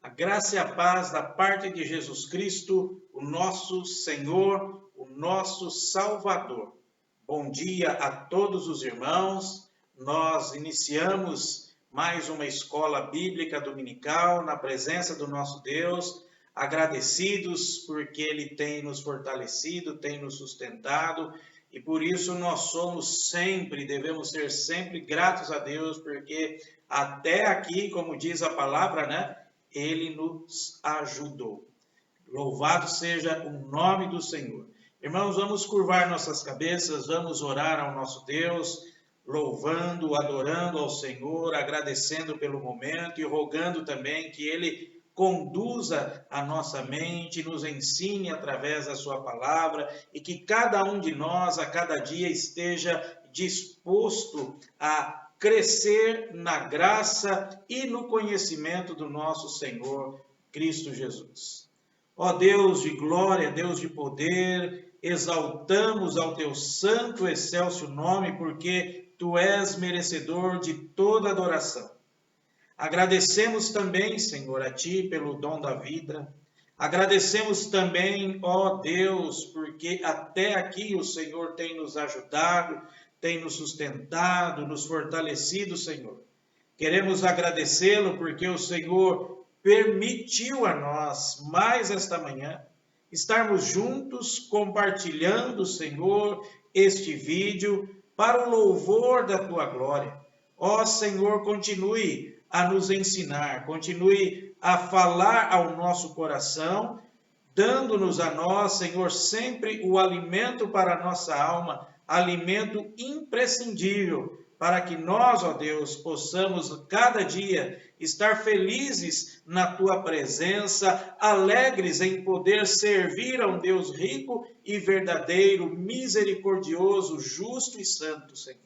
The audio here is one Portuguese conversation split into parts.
A graça e a paz da parte de Jesus Cristo, o nosso Senhor, o nosso Salvador. Bom dia a todos os irmãos. Nós iniciamos mais uma escola bíblica dominical na presença do nosso Deus, agradecidos porque Ele tem nos fortalecido, tem nos sustentado, e por isso nós devemos ser sempre gratos a Deus, porque até aqui, como diz a palavra, né? Ele nos ajudou. Louvado seja o nome do Senhor. Irmãos, vamos curvar nossas cabeças, vamos orar ao nosso Deus, louvando, adorando ao Senhor, agradecendo pelo momento e rogando também que Ele conduza a nossa mente, nos ensine através da sua palavra e que cada um de nós, a cada dia, esteja disposto a crescer na graça e no conhecimento do nosso Senhor Cristo Jesus. Ó Deus de glória, Deus de poder, exaltamos ao teu santo e excelso nome, porque tu és merecedor de toda adoração. Agradecemos também, Senhor, a ti pelo dom da vida. Agradecemos também, ó Deus, porque até aqui o Senhor tem nos ajudado, tem nos sustentado, nos fortalecido, Senhor. Queremos agradecê-lo porque o Senhor permitiu a nós, mais esta manhã, estarmos juntos compartilhando, Senhor, este vídeo para o louvor da tua glória. Ó Senhor, continue a nos ensinar, continue a falar ao nosso coração, dando-nos a nós, Senhor, sempre o alimento para a nossa alma, alimento imprescindível para que nós, ó Deus, possamos cada dia estar felizes na tua presença, alegres em poder servir a um Deus rico e verdadeiro, misericordioso, justo e santo, Senhor.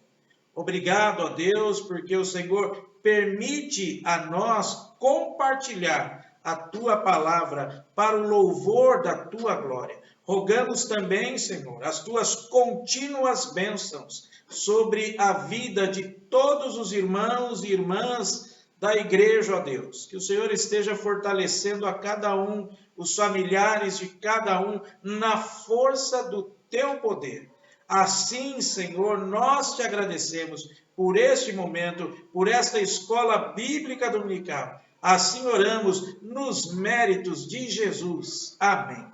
Obrigado, ó Deus, porque o Senhor permite a nós compartilhar a tua palavra para o louvor da tua glória. Rogamos também, Senhor, as tuas contínuas bênçãos sobre a vida de todos os irmãos e irmãs da igreja, ó Deus. Que o Senhor esteja fortalecendo a cada um, os familiares de cada um, na força do teu poder. Assim, Senhor, nós te agradecemos por este momento, por esta escola bíblica dominical. Assim oramos nos méritos de Jesus. Amém.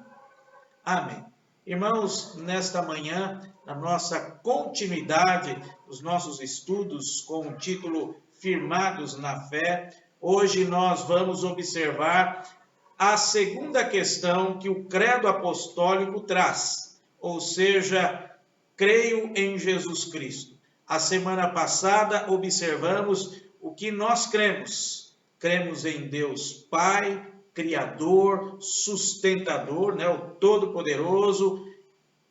Amém. Irmãos, nesta manhã, na nossa continuidade dos nossos estudos com o título Firmados na Fé, hoje nós vamos observar a segunda questão que o credo apostólico traz, ou seja, creio em Jesus Cristo. A semana passada observamos o que nós cremos. Cremos em Deus Pai, Criador, sustentador, né, o Todo-Poderoso,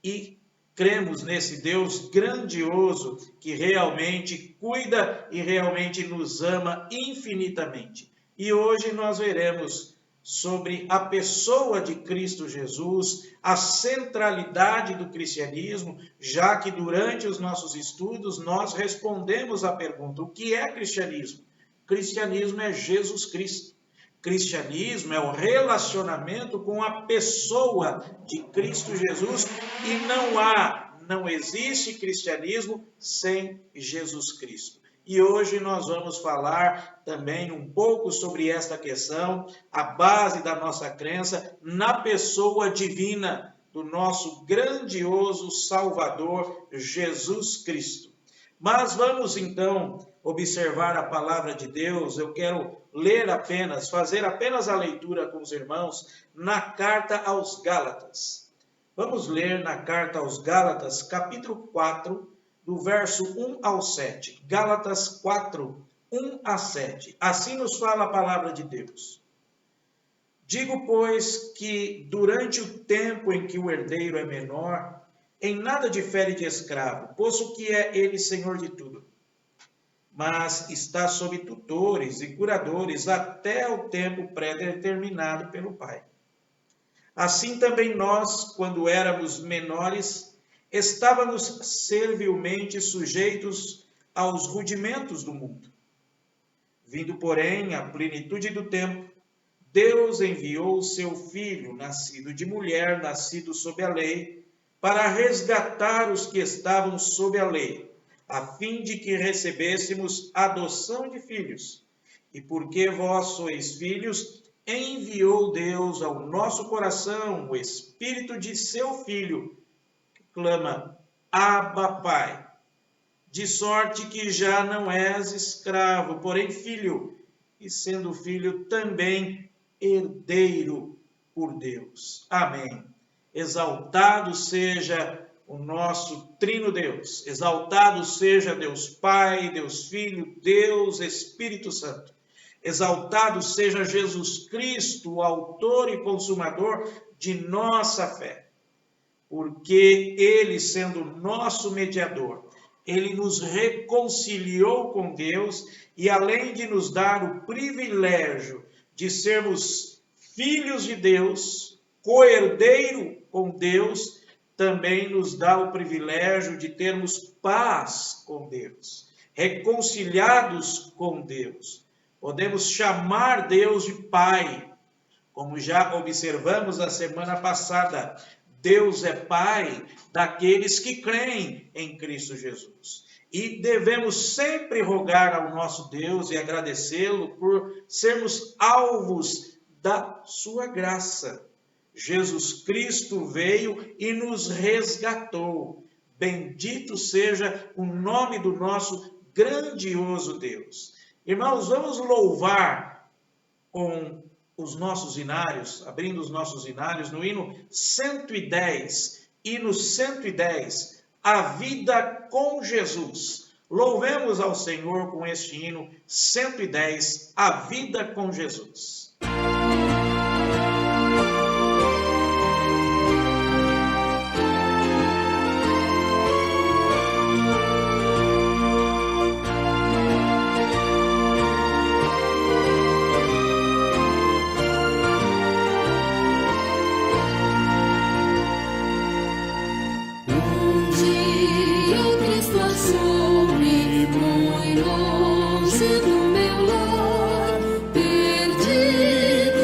e cremos nesse Deus grandioso que realmente cuida e realmente nos ama infinitamente. E hoje nós veremos sobre a pessoa de Cristo Jesus, a centralidade do cristianismo, já que durante os nossos estudos nós respondemos à pergunta: o que é cristianismo? Cristianismo é Jesus Cristo. Cristianismo é o relacionamento com a pessoa de Cristo Jesus e não existe cristianismo sem Jesus Cristo. E hoje nós vamos falar também um pouco sobre esta questão, a base da nossa crença na pessoa divina do nosso grandioso Salvador Jesus Cristo. Mas vamos então observar a palavra de Deus. Eu quero fazer apenas a leitura com os irmãos na carta aos Gálatas. Vamos ler na carta aos Gálatas, capítulo 4, do verso 1 ao 7. Gálatas 4, 1 a 7. Assim nos fala a palavra de Deus. Digo, pois, que durante o tempo em que o herdeiro é menor, em nada difere de escravo, posto que é ele senhor de tudo. Mas está sob tutores e curadores até o tempo pré-determinado pelo Pai. Assim também nós, quando éramos menores, estávamos servilmente sujeitos aos rudimentos do mundo. Vindo, porém, à plenitude do tempo, Deus enviou o seu Filho, nascido de mulher, nascido sob a lei, para resgatar os que estavam sob a lei, a fim de que recebêssemos adoção de filhos. E porque vós sois filhos, enviou Deus ao nosso coração o Espírito de seu Filho, que clama, Abba, Pai. De sorte que já não és escravo, porém filho, e sendo filho também herdeiro por Deus. Amém. Exaltado seja o nosso trino Deus, exaltado seja Deus Pai, Deus Filho, Deus Espírito Santo. Exaltado seja Jesus Cristo, o autor e consumador de nossa fé. Porque ele, sendo nosso mediador, ele nos reconciliou com Deus e, além de nos dar o privilégio de sermos filhos de Deus, co-herdeiro com Deus, também nos dá o privilégio de termos paz com Deus, reconciliados com Deus. Podemos chamar Deus de Pai, como já observamos na semana passada. Deus é Pai daqueles que creem em Cristo Jesus. E devemos sempre rogar ao nosso Deus e agradecê-lo por sermos alvos da sua graça. Jesus Cristo veio e nos resgatou. Bendito seja o nome do nosso grandioso Deus. Irmãos, vamos louvar com os nossos hinários, abrindo os nossos hinários no hino 110, hino 110, a vida com Jesus. Louvemos ao Senhor com este hino 110, a vida com Jesus. Longe do meu lar, perdido.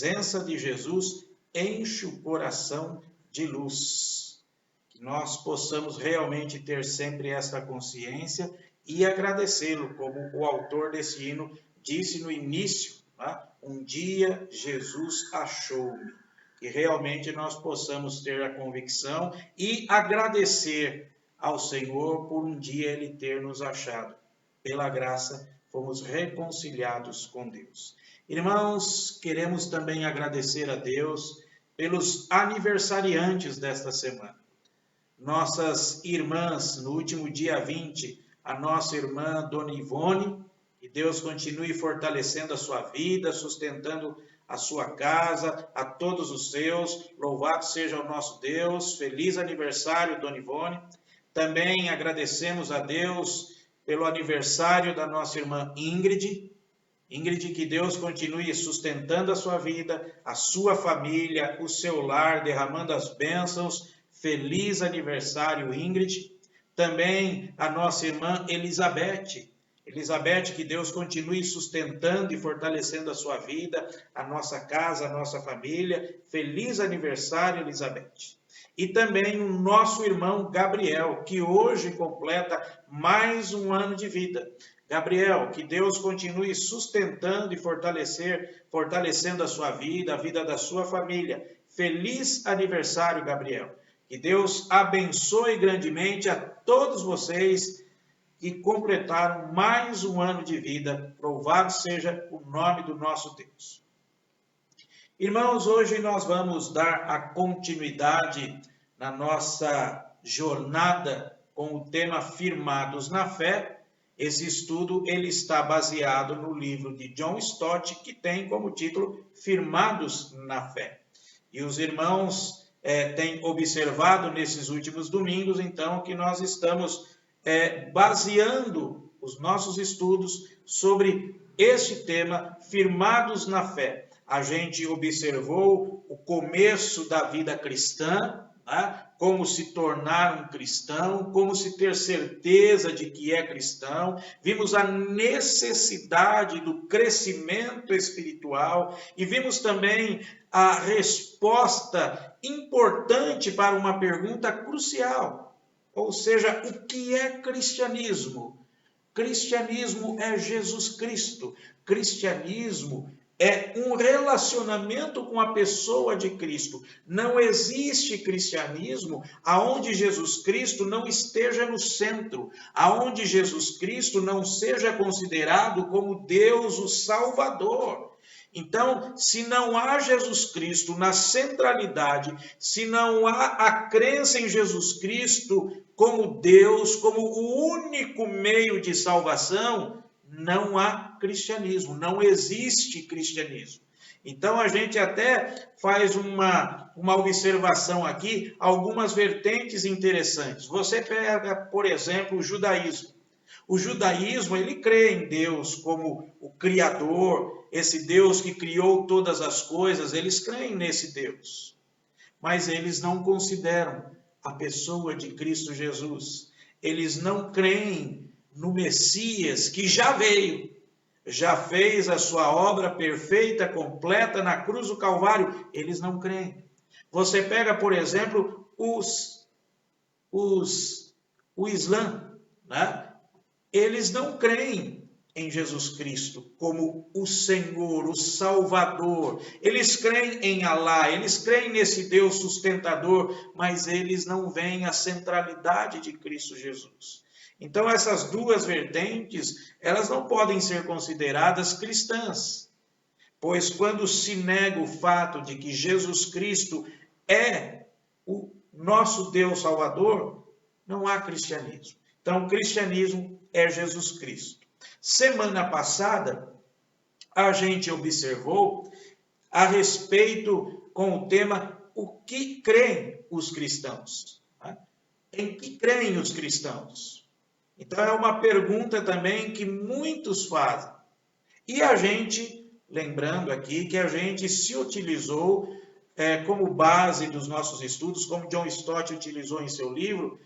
presença de Jesus enche o coração de luz. Que nós possamos realmente ter sempre essa consciência e agradecê-lo, como o autor desse hino disse no início, tá? Um dia Jesus achou-me. Que realmente nós possamos ter a convicção e agradecer ao Senhor por um dia Ele ter nos achado. Pela graça, fomos reconciliados com Deus. Irmãos, queremos também agradecer a Deus pelos aniversariantes desta semana. Nossas irmãs, no último dia 20, a nossa irmã Dona Ivone, que Deus continue fortalecendo a sua vida, sustentando a sua casa, a todos os seus. Louvado seja o nosso Deus. Feliz aniversário, Dona Ivone. Também agradecemos a Deus pelo aniversário da nossa irmã Ingrid. Ingrid, que Deus continue sustentando a sua vida, a sua família, o seu lar, derramando as bênçãos. Feliz aniversário, Ingrid. Também a nossa irmã Elizabeth. Elizabeth, que Deus continue sustentando e fortalecendo a sua vida, a nossa casa, a nossa família. Feliz aniversário, Elizabeth. E também o nosso irmão Gabriel, que hoje completa mais um ano de vida. Gabriel, que Deus continue sustentando e fortalecendo a sua vida, a vida da sua família. Feliz aniversário, Gabriel. Que Deus abençoe grandemente a todos vocês que completaram mais um ano de vida. Louvado seja o nome do nosso Deus. Irmãos, hoje nós vamos dar a continuidade na nossa jornada com o tema Firmados na Fé. Esse estudo ele está baseado no livro de John Stott, que tem como título Firmados na Fé. E os irmãos têm observado nesses últimos domingos, então, que nós estamos baseando os nossos estudos sobre este tema, Firmados na Fé. A gente observou o começo da vida cristã, né? Como se tornar um cristão, como se ter certeza de que é cristão. Vimos a necessidade do crescimento espiritual e vimos também a resposta importante para uma pergunta crucial. Ou seja, o que é cristianismo? Cristianismo é Jesus Cristo. Cristianismo é um relacionamento com a pessoa de Cristo. Não existe cristianismo aonde Jesus Cristo não esteja no centro, aonde Jesus Cristo não seja considerado como Deus, o Salvador. Então, se não há Jesus Cristo na centralidade, se não há a crença em Jesus Cristo como Deus, como o único meio de salvação, não há cristianismo, não existe cristianismo. Então, a gente até faz uma observação aqui, algumas vertentes interessantes. Você pega, por exemplo, o judaísmo. O judaísmo, ele crê em Deus como o Criador, esse Deus que criou todas as coisas, eles creem nesse Deus. Mas eles não consideram a pessoa de Cristo Jesus. Eles não creem no Messias que já veio, já fez a sua obra perfeita, completa na cruz do Calvário. Eles não creem. Você pega, por exemplo, o Islã, né? Eles não creem em Jesus Cristo como o Senhor, o Salvador. Eles creem em Alá, eles creem nesse Deus sustentador, mas eles não veem a centralidade de Cristo Jesus. Então, essas duas vertentes, elas não podem ser consideradas cristãs, pois quando se nega o fato de que Jesus Cristo é o nosso Deus Salvador, não há cristianismo. Então, o cristianismo é Jesus Cristo. Semana passada, a gente observou a respeito com o tema o que creem os cristãos. Né? Em que creem os cristãos? Então, é uma pergunta também que muitos fazem. E a gente, lembrando aqui que a gente se utilizou como base dos nossos estudos, como John Stott utilizou em seu livro,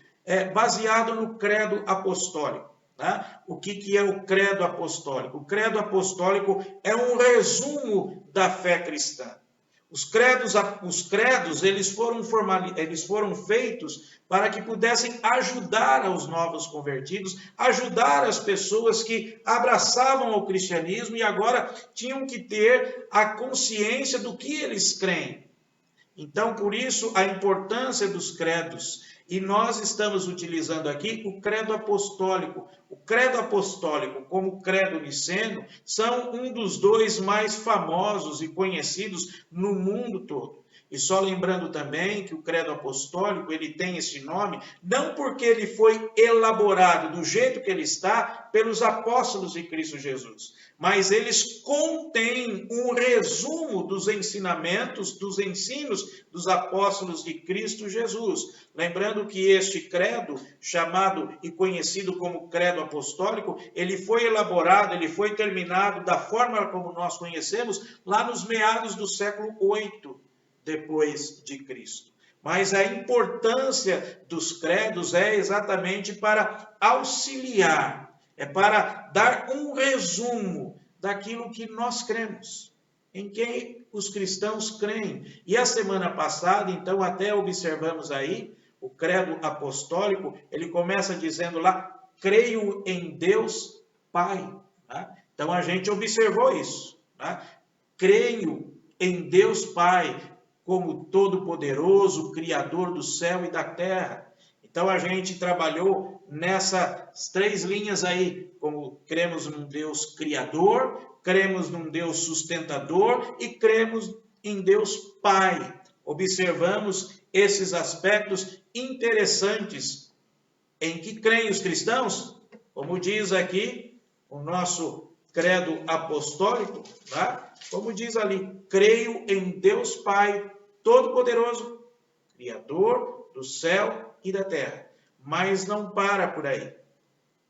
baseado no credo apostólico. Tá? O que é o credo apostólico? O credo apostólico é um resumo da fé cristã. Os credos eles foram feitos para que pudessem ajudar aos novos convertidos, ajudar as pessoas que abraçavam o cristianismo e agora tinham que ter a consciência do que eles creem. Então, por isso, a importância dos credos. E nós estamos utilizando aqui o credo apostólico. O credo apostólico, como o credo niceno, são um dos dois mais famosos e conhecidos no mundo todo. E só lembrando também que o credo apostólico, ele tem esse nome, não porque ele foi elaborado do jeito que ele está pelos apóstolos de Cristo Jesus, mas eles contêm um resumo dos ensinamentos, dos ensinos dos apóstolos de Cristo Jesus. Lembrando que este credo, chamado e conhecido como credo apostólico, ele foi elaborado, ele foi terminado da forma como nós conhecemos lá nos meados do século VIII depois de Cristo. Mas a importância dos credos é exatamente para auxiliar, é para dar um resumo daquilo que nós cremos, em quem os cristãos creem. E a semana passada, então, até observamos aí, o credo apostólico, ele começa dizendo lá, creio em Deus Pai. Tá? Então, a gente observou isso. Tá? Creio em Deus Pai, como Todo-Poderoso, Criador do céu e da terra. Então, a gente trabalhou nessas três linhas aí, como cremos num Deus Criador, cremos num Deus sustentador e cremos em Deus Pai. Observamos esses aspectos interessantes em que creem os cristãos, como diz aqui o nosso credo apostólico, tá? Como diz ali, creio em Deus Pai, Todo-Poderoso, Criador do céu e da terra. Mas não para por aí.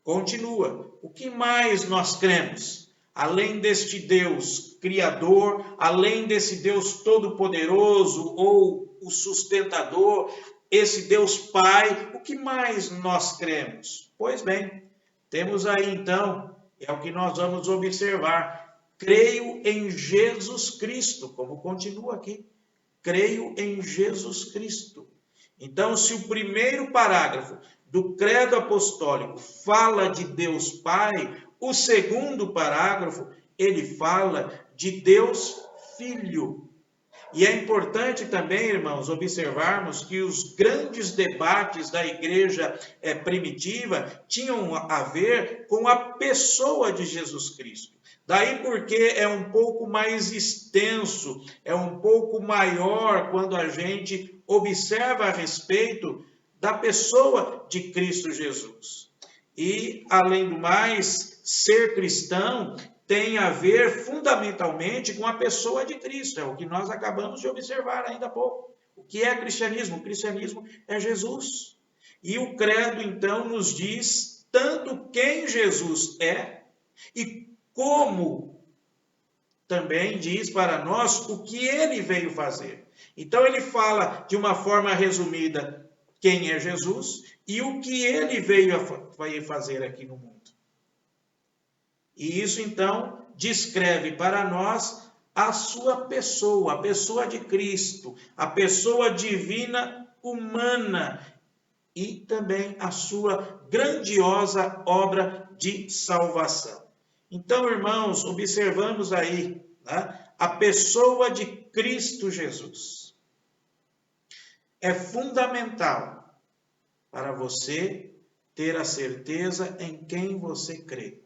Continua. O que mais nós cremos? Além deste Deus Criador, além desse Deus Todo-Poderoso ou o sustentador, esse Deus Pai, o que mais nós cremos? Pois bem, temos aí então, é o que nós vamos observar. Creio em Jesus Cristo, como continua aqui. Creio em Jesus Cristo. Então, se o primeiro parágrafo do credo apostólico fala de Deus Pai, o segundo parágrafo, ele fala de Deus Filho. E é importante também, irmãos, observarmos que os grandes debates da igreja primitiva tinham a ver com a pessoa de Jesus Cristo. Daí porque é um pouco mais extenso, é um pouco maior quando a gente observa a respeito da pessoa de Cristo Jesus. E, além do mais, ser cristão tem a ver fundamentalmente com a pessoa de Cristo. É o que nós acabamos de observar ainda há pouco. O que é cristianismo? O cristianismo é Jesus. E o credo, então, nos diz tanto quem Jesus é e como também diz para nós o que ele veio fazer. Então, ele fala de uma forma resumida quem é Jesus e o que ele veio fazer aqui no mundo. E isso, então, descreve para nós a sua pessoa, a pessoa de Cristo, a pessoa divina humana e também a sua grandiosa obra de salvação. Então, irmãos, observamos aí, né, a pessoa de Cristo Jesus. É fundamental para você ter a certeza em quem você crê.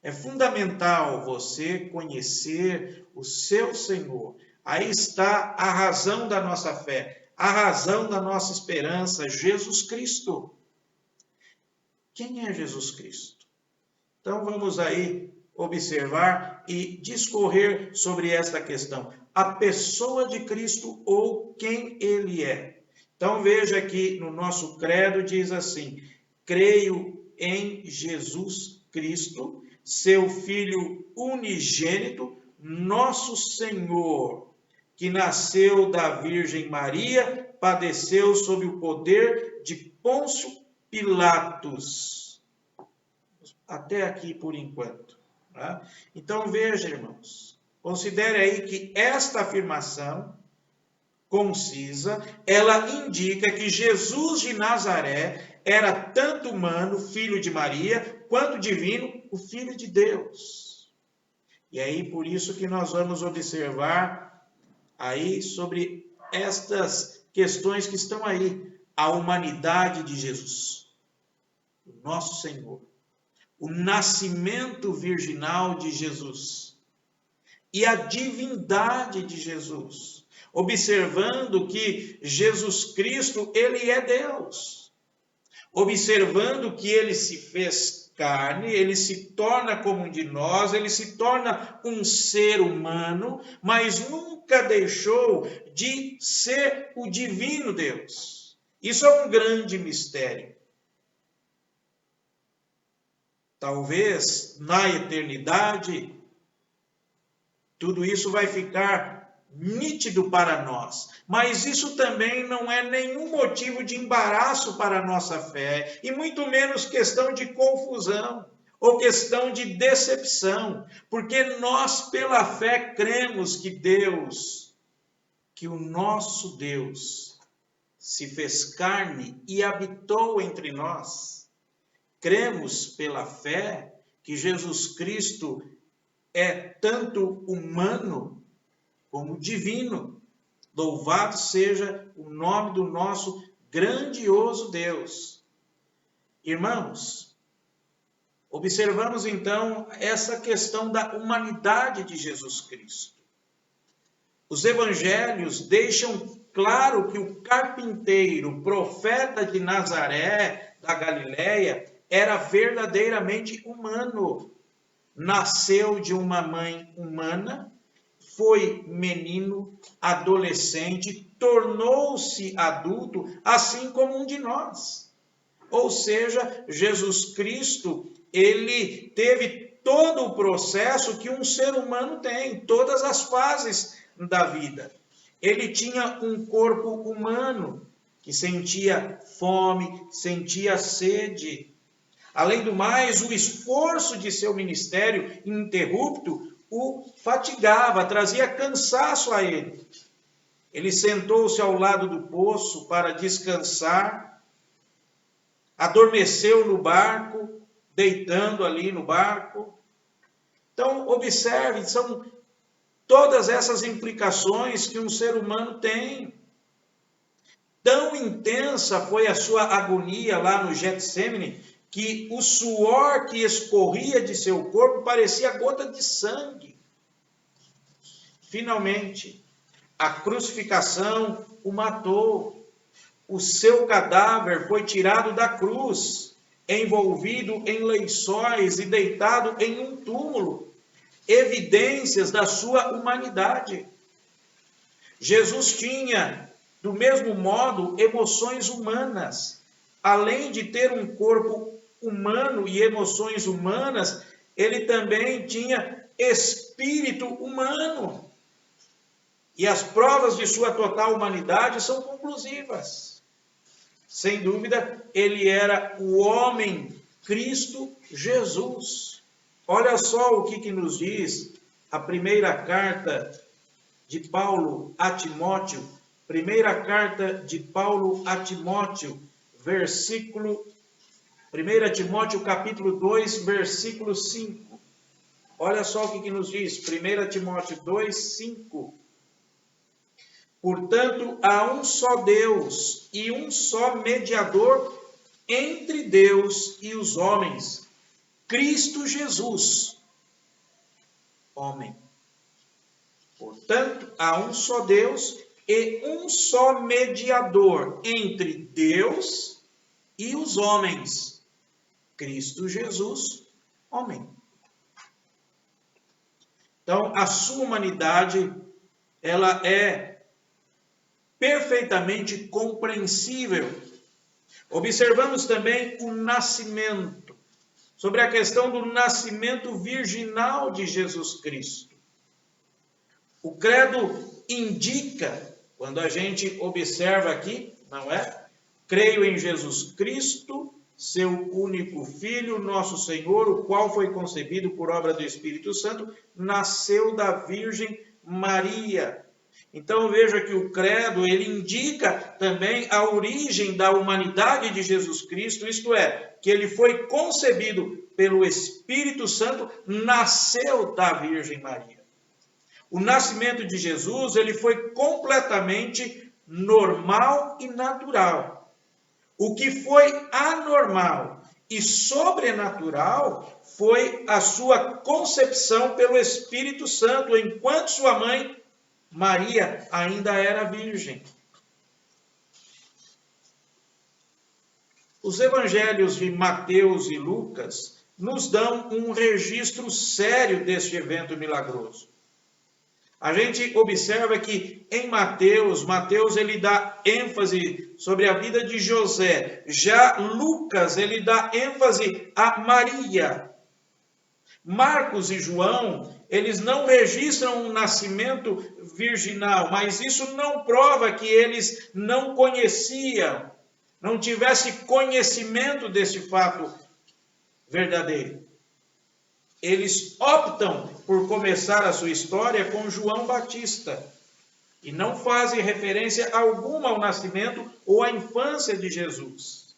É fundamental você conhecer o seu Senhor. Aí está a razão da nossa fé, a razão da nossa esperança, Jesus Cristo. Quem é Jesus Cristo? Então vamos aí observar e discorrer sobre esta questão. A pessoa de Cristo ou quem ele é. Então veja que no nosso credo diz assim: creio em Jesus Cristo, seu Filho unigênito, nosso Senhor, que nasceu da Virgem Maria, padeceu sob o poder de Pôncio Pilatos. Até aqui por enquanto. Tá? Então veja, irmãos, considere aí que esta afirmação concisa, ela indica que Jesus de Nazaré era tanto humano, filho de Maria, quanto divino, o Filho de Deus. E aí, por isso que nós vamos observar aí sobre estas questões que estão aí, a humanidade de Jesus, o nosso Senhor, o nascimento virginal de Jesus e a divindade de Jesus, observando que Jesus Cristo, ele é Deus, observando que ele se fez carne, ele se torna como um de nós, ele se torna um ser humano, mas nunca deixou de ser o divino Deus. Isso é um grande mistério. Talvez na eternidade tudo isso vai ficar nítido para nós, mas isso também não é nenhum motivo de embaraço para a nossa fé, e muito menos questão de confusão ou questão de decepção, porque nós pela fé cremos que Deus, que o nosso Deus se fez carne e habitou entre nós. Cremos pela fé que Jesus Cristo é tanto humano como divino. Louvado seja o nome do nosso grandioso Deus. Irmãos, observamos então essa questão da humanidade de Jesus Cristo. Os evangelhos deixam claro que o carpinteiro, profeta de Nazaré, da Galileia, era verdadeiramente humano. Nasceu de uma mãe humana, foi menino, adolescente, tornou-se adulto, assim como um de nós. Ou seja, Jesus Cristo, ele teve todo o processo que um ser humano tem, todas as fases da vida. Ele tinha um corpo humano, que sentia fome, sentia sede. Além do mais, o esforço de seu ministério ininterrupto o fatigava, trazia cansaço a ele. Ele sentou-se ao lado do poço para descansar, adormeceu no barco, deitando ali no barco. Então, observe, são todas essas implicações que um ser humano tem. Tão intensa foi a sua agonia lá no Getsêmani, que o suor que escorria de seu corpo parecia gota de sangue. Finalmente, a crucificação o matou. O seu cadáver foi tirado da cruz, envolvido em lençóis e deitado em um túmulo, evidências da sua humanidade. Jesus tinha, do mesmo modo, emoções humanas. Além de ter um corpo humano e emoções humanas, ele também tinha espírito humano. E as provas de sua total humanidade são conclusivas. Sem dúvida, ele era o homem Cristo Jesus. Olha só o que nos diz a primeira carta de Paulo a Timóteo. Primeira carta de Paulo a Timóteo, versículo 1 Timóteo capítulo 2, versículo 5. Olha só o que nos diz, 1 Timóteo 2, 5. Portanto, há um só Deus e um só mediador entre Deus e os homens, Cristo Jesus, homem. Portanto, há um só Deus e um só mediador entre Deus e os homens, Cristo Jesus, homem. Então, a sua humanidade, ela é perfeitamente compreensível. Observamos também o nascimento, sobre a questão do nascimento virginal de Jesus Cristo. O credo indica, quando a gente observa aqui, não é? Creio em Jesus Cristo, seu único Filho, nosso Senhor, o qual foi concebido por obra do Espírito Santo, nasceu da Virgem Maria. Então veja que o credo, ele indica também a origem da humanidade de Jesus Cristo, isto é, que ele foi concebido pelo Espírito Santo, nasceu da Virgem Maria. O nascimento de Jesus, ele foi completamente normal e natural. O que foi anormal e sobrenatural foi a sua concepção pelo Espírito Santo, enquanto sua mãe Maria ainda era virgem. Os evangelhos de Mateus e Lucas nos dão um registro sério deste evento milagroso. A gente observa que em Mateus ele dá ênfase sobre a vida de José. Já Lucas, ele dá ênfase a Maria. Marcos e João, eles não registram um nascimento virginal, mas isso não prova que eles não conheciam, não tivessem conhecimento desse fato verdadeiro. Eles optam por começar a sua história com João Batista e não fazem referência alguma ao nascimento ou à infância de Jesus.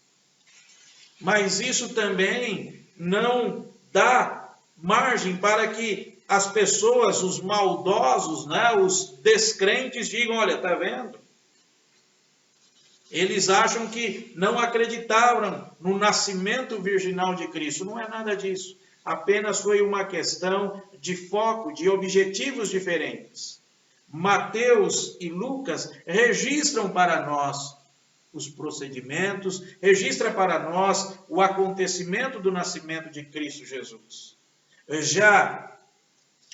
Mas isso também não dá margem para que as pessoas, os maldosos, os descrentes digam, olha, está vendo? Eles acham que não acreditavam no nascimento virginal de Cristo. Não é nada disso. Apenas foi uma questão de foco, de objetivos diferentes. Mateus e Lucas registram para nós os procedimentos, registra para nós o acontecimento do nascimento de Cristo Jesus. Já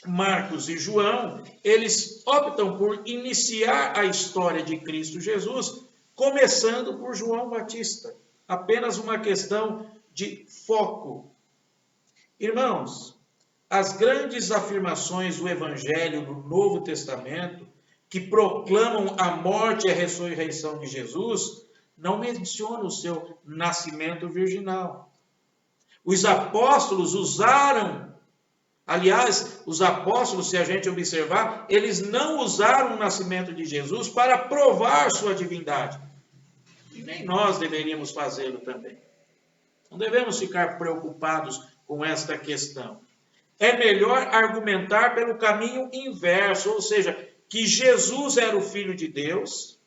Marcos e João, eles optam por iniciar a história de Cristo Jesus, começando por João Batista. Apenas uma questão de foco. Irmãos, as grandes afirmações do Evangelho no Novo Testamento, que proclamam a morte e a ressurreição de Jesus, não mencionam o seu nascimento virginal. Os apóstolos usaram, aliás, os apóstolos, se a gente observar, eles não usaram o nascimento de Jesus para provar sua divindade. E nem nós deveríamos fazê-lo também. Não devemos ficar preocupados com esta questão. É melhor argumentar pelo caminho inverso, ou seja, que Jesus era o Filho de Deus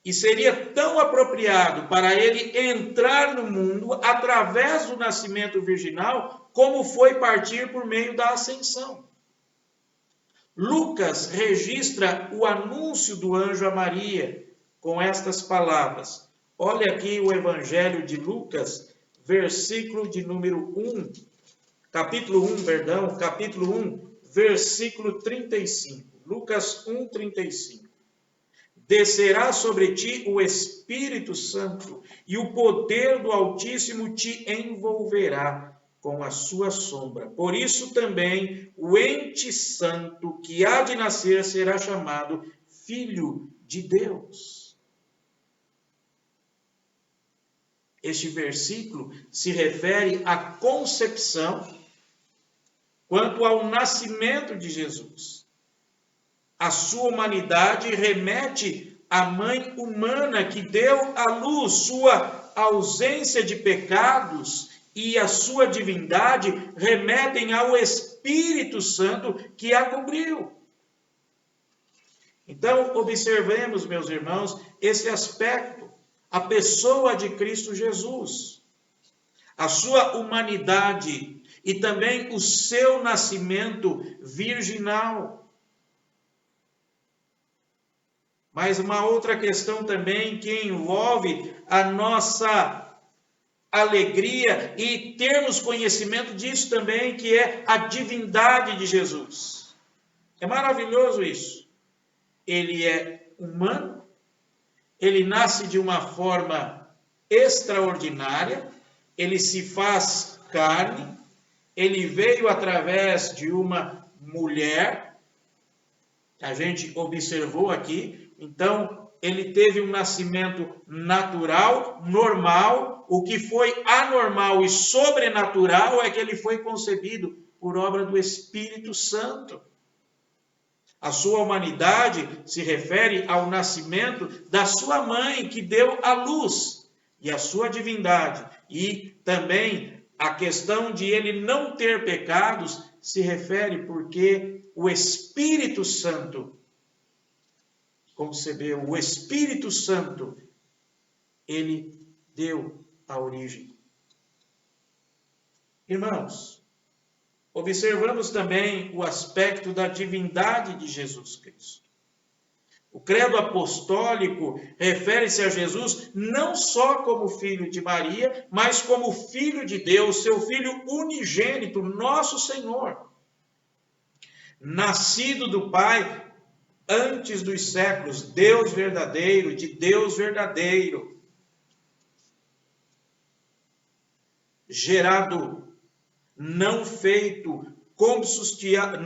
e seria tão apropriado para ele entrar no mundo através do nascimento virginal, como foi partir por meio da ascensão. Lucas registra o anúncio do anjo a Maria com estas palavras. Olha aqui o Evangelho de Lucas, versículo de número 1, capítulo 1, versículo 35. Lucas 1, 35. Descerá sobre ti o Espírito Santo, e o poder do Altíssimo te envolverá com a sua sombra. Por isso também o ente santo que há de nascer será chamado Filho de Deus. Este versículo se refere à concepção quanto ao nascimento de Jesus. A sua humanidade remete à mãe humana que deu à luz, sua ausência de pecados e a sua divindade remetem ao Espírito Santo que a cobriu. Então, observemos, meus irmãos, esse aspecto. A pessoa de Cristo Jesus, a sua humanidade e também o seu nascimento virginal. Mas uma outra questão também que envolve a nossa alegria e termos conhecimento disso também, que é a divindade de Jesus. É maravilhoso isso. Ele é humano. Ele nasce de uma forma extraordinária, ele se faz carne, ele veio através de uma mulher, a gente observou aqui, então ele teve um nascimento natural, normal, o que foi anormal e sobrenatural é que ele foi concebido por obra do Espírito Santo. A sua humanidade se refere ao nascimento da sua mãe, que deu à luz, e a sua divindade. E também a questão de ele não ter pecados se refere porque o Espírito Santo concebeu, o Espírito Santo, ele deu a origem. Irmãos, observamos também o aspecto da divindade de Jesus Cristo. O credo apostólico refere-se a Jesus não só como filho de Maria, mas como filho de Deus, seu filho unigênito, nosso Senhor. Nascido do Pai antes dos séculos, Deus verdadeiro, de Deus verdadeiro. Gerado, não feito,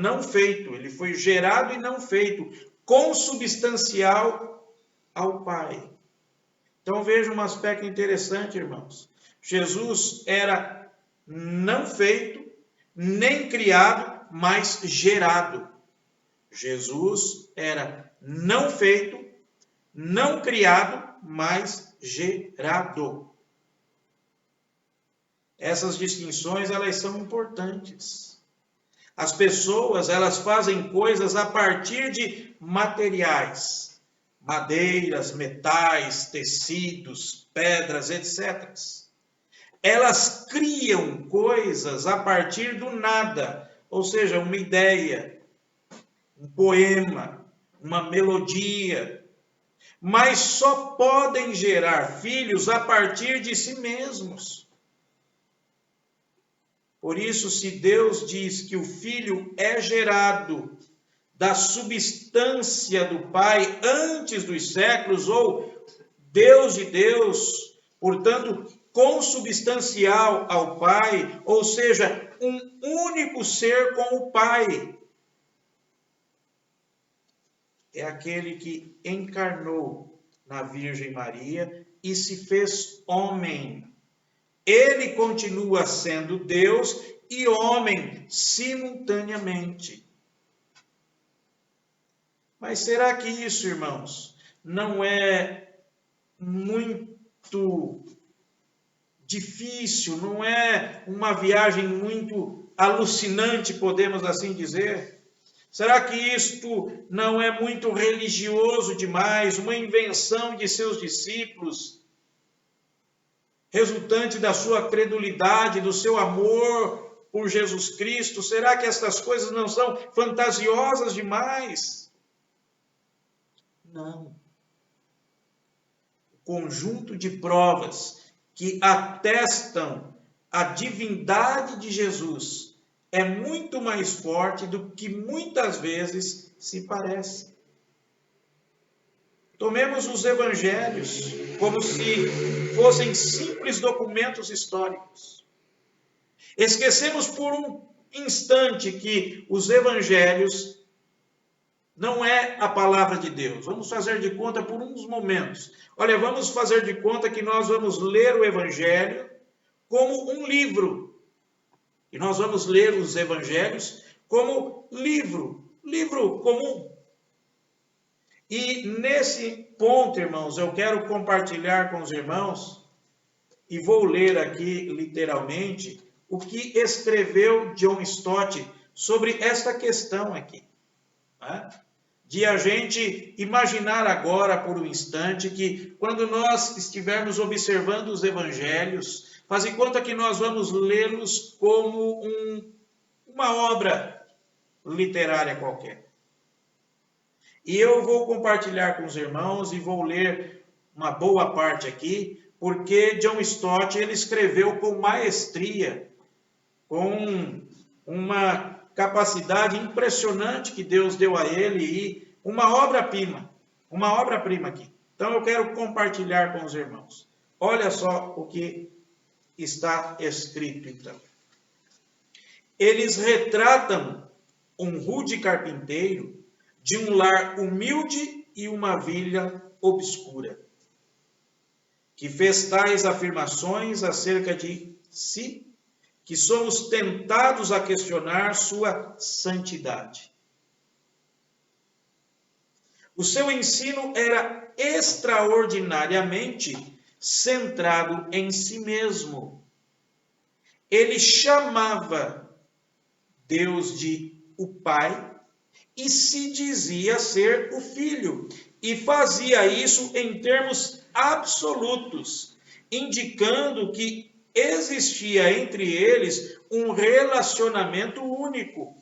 não feito, ele foi gerado e não feito, consubstancial ao Pai. Então veja um aspecto interessante, irmãos. Jesus era não feito, nem criado, mas gerado. Jesus era não feito, não criado, mas gerado. Essas distinções, elas são importantes. As pessoas, elas fazem coisas a partir de materiais, madeiras, metais, tecidos, pedras, etc. Elas criam coisas a partir do nada, ou seja, uma ideia, um poema, uma melodia, mas só podem gerar filhos a partir de si mesmos. Por isso, se Deus diz que o Filho é gerado da substância do Pai antes dos séculos, ou Deus de Deus, portanto, consubstancial ao Pai, ou seja, um único ser com o Pai, é aquele que encarnou na Virgem Maria e se fez homem. Ele continua sendo Deus e homem simultaneamente. Mas será que isso, irmãos, não é muito difícil, não é uma viagem muito alucinante, podemos assim dizer? Será que isto não é muito religioso demais, uma invenção de seus discípulos, resultante da sua credulidade, do seu amor por Jesus Cristo? Será que estas coisas não são fantasiosas demais? Não. O conjunto de provas que atestam a divindade de Jesus é muito mais forte do que muitas vezes se parece. Tomemos os evangelhos como se fossem simples documentos históricos. Esquecemos por um instante que os evangelhos não é a palavra de Deus. Vamos fazer de conta por uns momentos. Olha, vamos fazer de conta que nós vamos ler o evangelho como um livro. E nós vamos ler os evangelhos como livro comum. E nesse ponto, irmãos, eu quero compartilhar com os irmãos, e vou ler aqui literalmente, o que escreveu John Stott sobre esta questão aqui. Né? De a gente imaginar agora por um instante que quando nós estivermos observando os evangelhos, faz de conta que nós vamos lê-los como uma obra literária qualquer. E eu vou compartilhar com os irmãos e vou ler uma boa parte aqui, porque John Stott ele escreveu com maestria, com uma capacidade impressionante que Deus deu a ele e uma obra-prima aqui. Então eu quero compartilhar com os irmãos. Olha só o que está escrito então. Eles retratam um rude carpinteiro de um lar humilde e uma vila obscura, que fez tais afirmações acerca de si, que somos tentados a questionar sua santidade. O seu ensino era extraordinariamente centrado em si mesmo. Ele chamava Deus de o Pai e se dizia ser o Filho, e fazia isso em termos absolutos, indicando que existia entre eles um relacionamento único.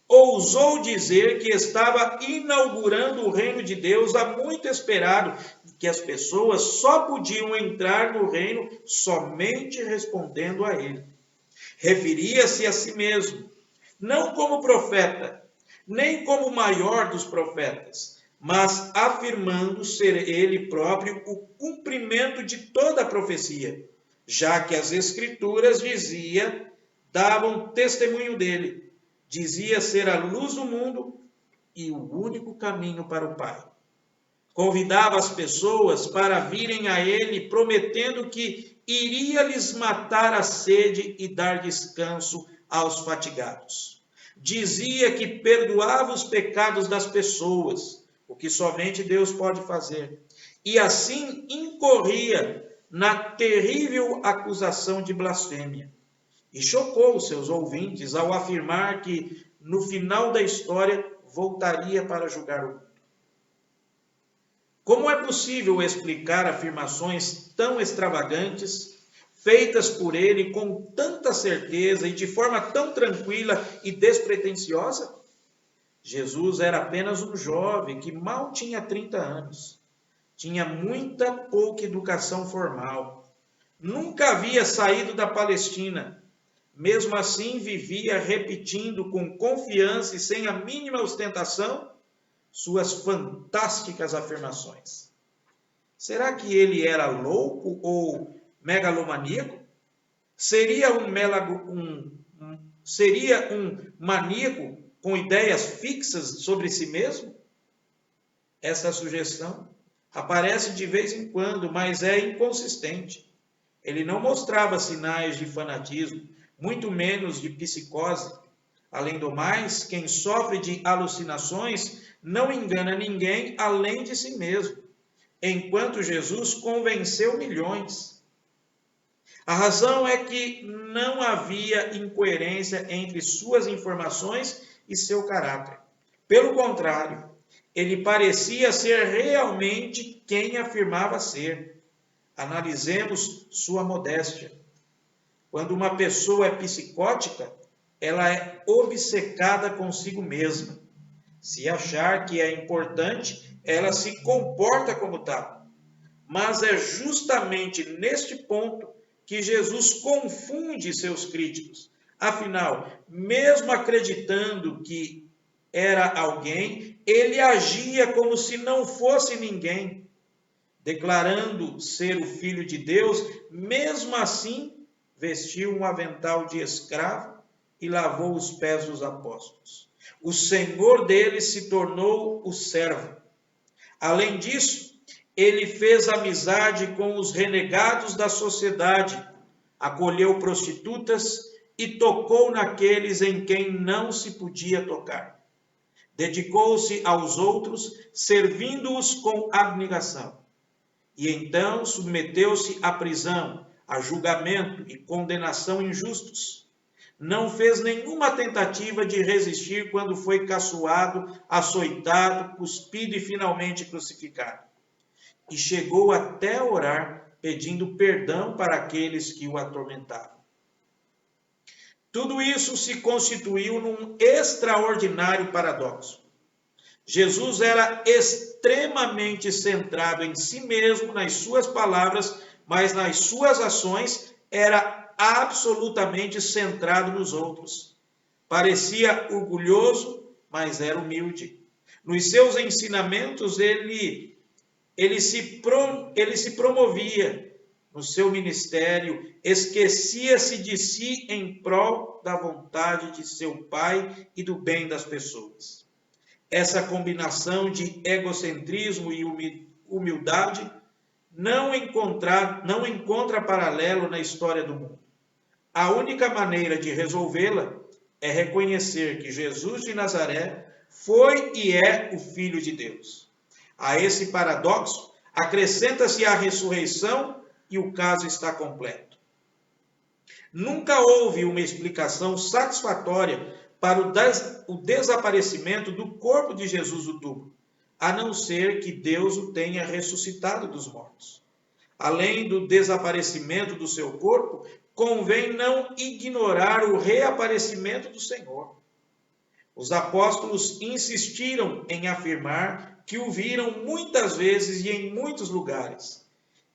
Ousou dizer que estava inaugurando o reino de Deus há muito esperado, que as pessoas só podiam entrar no reino somente respondendo a ele. Referia-se a si mesmo, não como profeta, nem como o maior dos profetas, mas afirmando ser ele próprio o cumprimento de toda a profecia, já que as Escrituras davam testemunho dele. Dizia ser a luz do mundo e o único caminho para o Pai. Convidava as pessoas para virem a ele, prometendo que iria lhes matar a sede e dar descanso aos fatigados. Dizia que perdoava os pecados das pessoas, o que somente Deus pode fazer. E assim incorria na terrível acusação de blasfêmia. E chocou os seus ouvintes ao afirmar que, no final da história, voltaria para julgar o mundo. Como é possível explicar afirmações tão extravagantes, feitas por ele com tanta certeza e de forma tão tranquila e despretensiosa? Jesus era apenas um jovem que mal tinha 30 anos. Tinha muita pouca educação formal. Nunca havia saído da Palestina. Mesmo assim, vivia repetindo com confiança e sem a mínima ostentação suas fantásticas afirmações. Será que ele era louco ou megalomaníaco? Seria um maníaco com ideias fixas sobre si mesmo? Essa sugestão aparece de vez em quando, mas é inconsistente. Ele não mostrava sinais de fanatismo, muito menos de psicose. Além do mais, quem sofre de alucinações não engana ninguém além de si mesmo, enquanto Jesus convenceu milhões. A razão é que não havia incoerência entre suas informações e seu caráter. Pelo contrário, ele parecia ser realmente quem afirmava ser. Analisemos sua modéstia. Quando uma pessoa é psicótica, ela é obcecada consigo mesma. Se achar que é importante, ela se comporta como tal. Mas é justamente neste ponto que Jesus confunde seus críticos. Afinal, mesmo acreditando que era alguém, ele agia como se não fosse ninguém. Declarando ser o Filho de Deus, mesmo assim, vestiu um avental de escravo e lavou os pés dos apóstolos. O Senhor deles se tornou o servo. Além disso, ele fez amizade com os renegados da sociedade, acolheu prostitutas e tocou naqueles em quem não se podia tocar. Dedicou-se aos outros, servindo-os com abnegação. E então submeteu-se à prisão, a julgamento e condenação injustos. Não fez nenhuma tentativa de resistir quando foi caçoado, açoitado, cuspido e finalmente crucificado. E chegou até a orar, pedindo perdão para aqueles que o atormentavam. Tudo isso se constituiu num extraordinário paradoxo. Jesus era extremamente centrado em si mesmo, nas suas palavras, mas nas suas ações era absolutamente centrado nos outros. Parecia orgulhoso, mas era humilde. Nos seus ensinamentos, ele se promovia. No seu ministério, esquecia-se de si em prol da vontade de seu Pai e do bem das pessoas. Essa combinação de egocentrismo e humildade não encontra paralelo na história do mundo. A única maneira de resolvê-la é reconhecer que Jesus de Nazaré foi e é o Filho de Deus. A esse paradoxo, acrescenta-se a ressurreição e o caso está completo. Nunca houve uma explicação satisfatória para o desaparecimento do corpo de Jesus do túmulo, a não ser que Deus o tenha ressuscitado dos mortos. Além do desaparecimento do seu corpo, convém não ignorar o reaparecimento do Senhor. Os apóstolos insistiram em afirmar que o viram muitas vezes e em muitos lugares.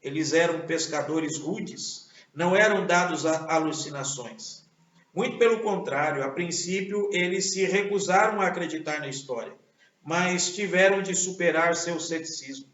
Eles eram pescadores rudes, não eram dados a alucinações. Muito pelo contrário, a princípio eles se recusaram a acreditar na história, mas tiveram de superar seu ceticismo.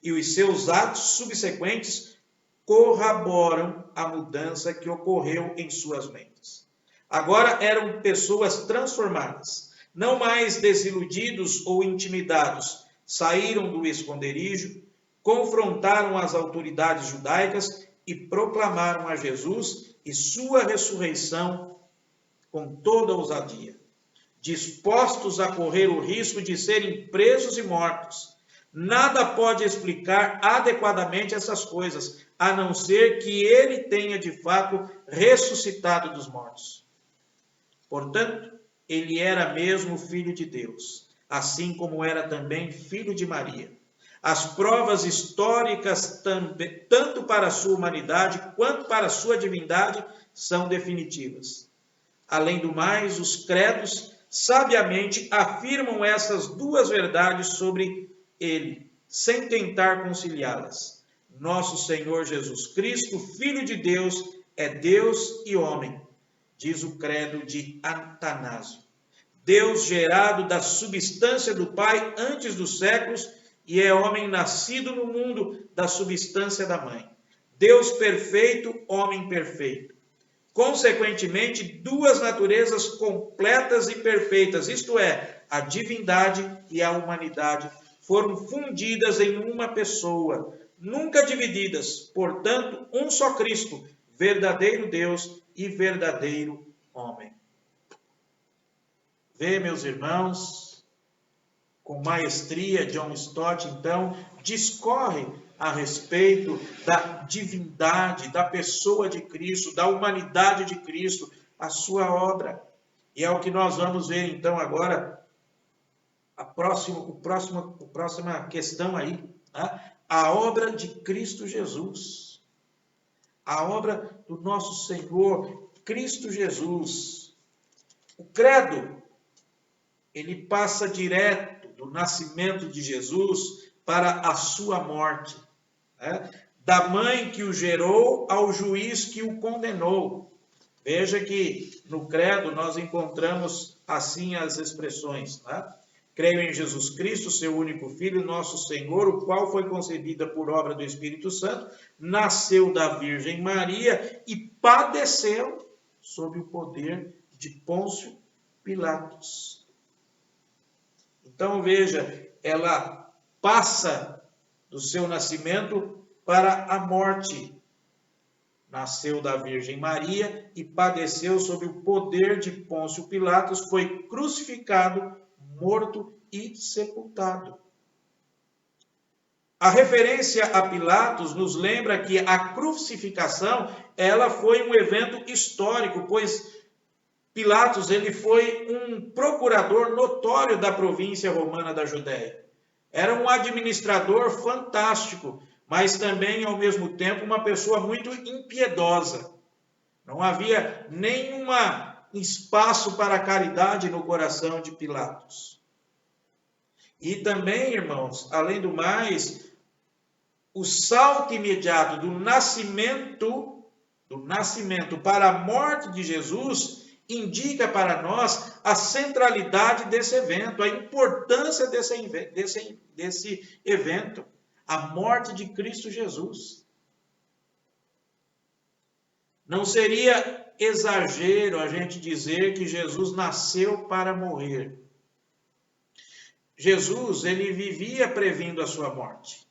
E os seus atos subsequentes corroboram a mudança que ocorreu em suas mentes. Agora eram pessoas transformadas, não mais desiludidos ou intimidados, saíram do esconderijo, confrontaram as autoridades judaicas e proclamaram a Jesus e sua ressurreição com toda ousadia, dispostos a correr o risco de serem presos e mortos. Nada pode explicar adequadamente essas coisas, a não ser que ele tenha de fato ressuscitado dos mortos. Portanto, ele era mesmo filho de Deus, assim como era também filho de Maria. As provas históricas, tanto para a sua humanidade quanto para a sua divindade, são definitivas. Além do mais, os credos sabiamente afirmam essas duas verdades sobre ele, sem tentar conciliá-las. Nosso Senhor Jesus Cristo, Filho de Deus, é Deus e homem, diz o credo de Atanásio. Deus gerado da substância do Pai antes dos séculos e é homem nascido no mundo da substância da mãe. Deus perfeito, homem perfeito. Consequentemente, duas naturezas completas e perfeitas, isto é, a divindade e a humanidade, foram fundidas em uma pessoa, nunca divididas, portanto, um só Cristo, verdadeiro Deus e verdadeiro homem. Vê, meus irmãos, com maestria, John Stott, então, discorre a respeito da divindade, da pessoa de Cristo, da humanidade de Cristo, a sua obra. E é o que nós vamos ver, então, agora, a próxima questão aí, né? A obra de Cristo Jesus. A obra do nosso Senhor, Cristo Jesus. O credo, ele passa direto do nascimento de Jesus para a sua morte, né? Da mãe que o gerou ao juiz que o condenou. Veja que no credo nós encontramos assim as expressões, né? Creio em Jesus Cristo, seu único Filho, nosso Senhor, o qual foi concebida por obra do Espírito Santo, nasceu da Virgem Maria e padeceu sob o poder de Pôncio Pilatos. Então veja, ela passa do seu nascimento para a morte. Nasceu da Virgem Maria e padeceu sob o poder de Pôncio Pilatos, foi crucificado, morto e sepultado. A referência a Pilatos nos lembra que a crucificação, ela foi um evento histórico, pois Pilatos, ele foi um procurador notório da província romana da Judéia. Era um administrador fantástico, mas também, ao mesmo tempo, uma pessoa muito impiedosa. Não havia nenhum espaço para a caridade no coração de Pilatos. E também, irmãos, além do mais, o salto imediato do nascimento para a morte de Jesus indica para nós a centralidade desse evento, a importância desse evento, a morte de Cristo Jesus. Não seria exagero a gente dizer que Jesus nasceu para morrer. Jesus, ele vivia previndo a sua morte,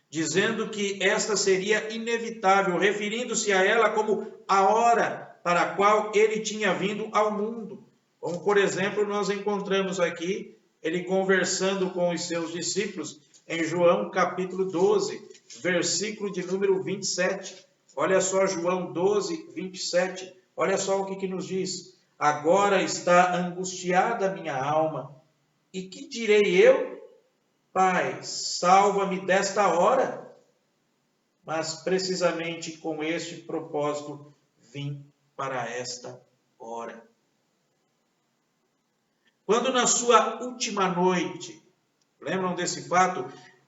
dizendo que esta seria inevitável, referindo-se a ela como a hora para a qual ele tinha vindo ao mundo. Como, por exemplo, nós encontramos aqui, ele conversando com os seus discípulos, em João capítulo 12, versículo de número 27. Olha só, João 12, 27. Olha só o que nos diz. Agora está angustiada a minha alma. E que direi eu? Pai, salva-me desta hora. Mas precisamente com este propósito vim para esta hora. Quando na sua última noite, lembram desse fato?